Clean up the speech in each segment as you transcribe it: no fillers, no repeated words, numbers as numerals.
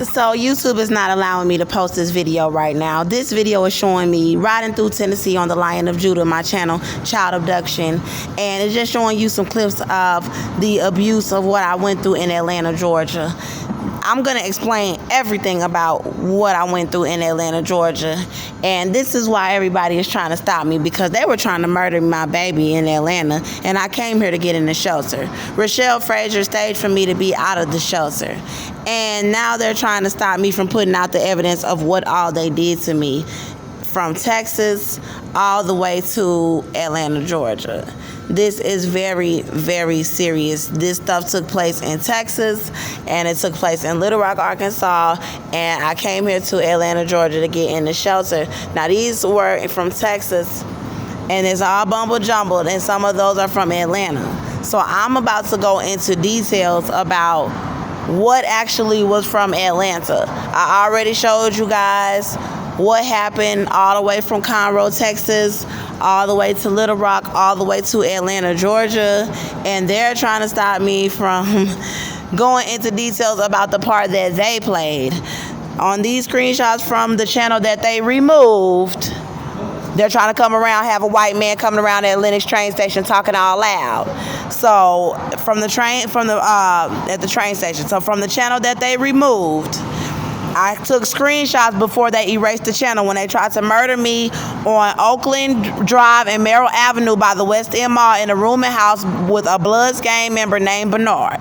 So YouTube is not allowing me to post this video right now. This video is showing me riding through Tennessee on the Lion of Judah, my channel, Child Abduction. And it's just showing you some clips of the abuse of what I went through in Atlanta, Georgia. I'm going to explain everything about what I went through in Atlanta, Georgia. And this is why everybody is trying to stop me, because they were trying to murder my baby in Atlanta. And I came here to get in the shelter. Rochelle Frazier staged for me to be out of the shelter. And now they're trying to stop me from putting out the evidence of what all they did to me, from Texas all the way to Atlanta, Georgia. This is very, very serious. This stuff took place in Texas, and it took place in Little Rock, Arkansas, and I came here to Atlanta, Georgia to get in the shelter. Now, these were from Texas, and it's all bumble jumbled, and some of those are from Atlanta. So I'm about to go into details about what actually was from Atlanta. I already showed you guys what happened all the way from Conroe, Texas, all the way to Little Rock, all the way to Atlanta, Georgia. And they're trying to stop me from going into details about the part that they played. On these screenshots from the channel that they removed, they're trying to come around, have a white man coming around at Lenox train station talking all loud. So from the train station. So from the channel that they removed, I took screenshots before they erased the channel when they tried to murder me on Oakland Drive and Merrill Avenue by the West End Mall in a rooming house with a Bloods gang member named Meador.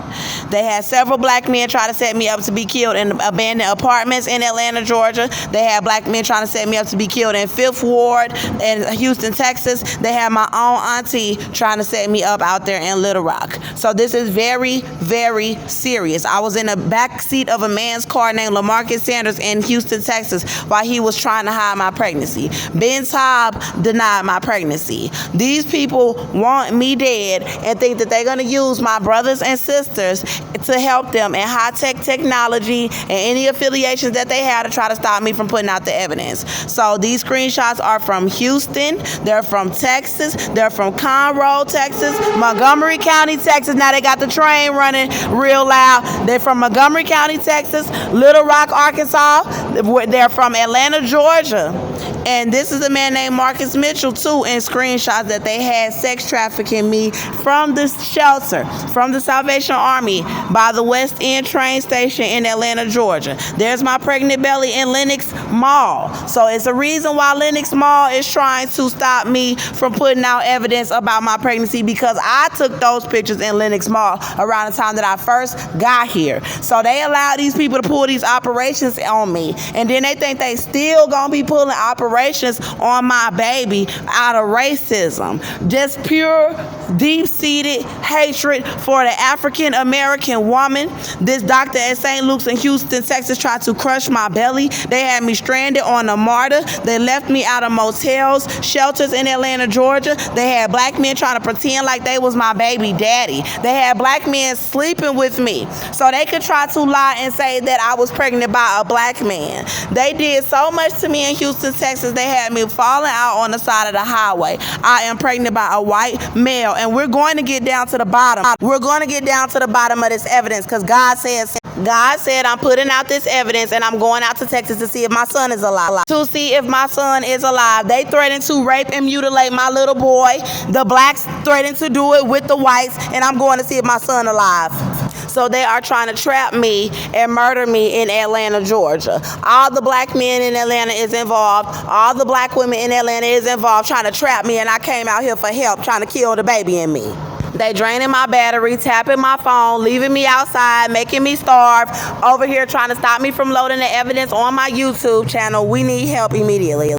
They had several black men try to set me up to be killed in abandoned apartments in Atlanta, Georgia. They had black men trying to set me up to be killed in 5th Ward in Houston, Texas. They had my own auntie trying to set me up out there in Little Rock. So this is very, very serious. I was in the back seat of a man's car named LaMarcus Sanders in Houston, Texas, while he was trying to hide my pregnancy. Ben Taub denied my pregnancy. These people want me dead and think that they're going to use my brothers and sisters to help them in high-tech technology and any affiliations that they have to try to stop me from putting out the evidence. So these screenshots are from Houston, they're from Texas, they're from Conroe, Texas, Montgomery County, Texas. Now they got the train running real loud. They're from Montgomery County, Texas, Little Rock, Arkansas. They're from Atlanta, Georgia. And this is a man named Marcus Mitchell, too, in screenshots that they had sex trafficking me from the shelter, from the Salvation Army by the West End train station in Atlanta, Georgia. There's my pregnant belly in Lenox Mall. So it's a reason why Lenox Mall is trying to stop me from putting out evidence about my pregnancy, because I took those pictures in Lenox Mall around the time that I first got here. So they allow these people to pull these operations on me, and then they think they still gonna be pulling operations on my baby out of racism. Just pure, deep-seated hatred for the African-American woman. This doctor at St. Luke's in Houston, Texas tried to crush my belly. They had me stranded on a MARTA. They left me out of motels, shelters in Atlanta, Georgia. They had black men trying to pretend like they was my baby daddy. They had black men sleeping with me so they could try to lie and say that I was pregnant by a black man. They did so much to me in Houston, Texas. They had me falling out on the side of the highway. I am pregnant by a white male, and we're going to get down to the bottom. We're going to get down to the bottom of this evidence, because God said I'm putting out this evidence, and I'm going out to Texas to see if my son is alive. To see if my son is alive. They threatened to rape and mutilate my little boy. The blacks threatened to do it with the whites, and I'm going to see if my son alive. So they are trying to trap me and murder me in Atlanta, Georgia. All the black men in Atlanta is involved. All the black women in Atlanta is involved, trying to trap me, and I came out here for help, trying to kill the baby in me. They draining my battery, tapping my phone, leaving me outside, making me starve, over here trying to stop me from loading the evidence on my YouTube channel. We need help immediately.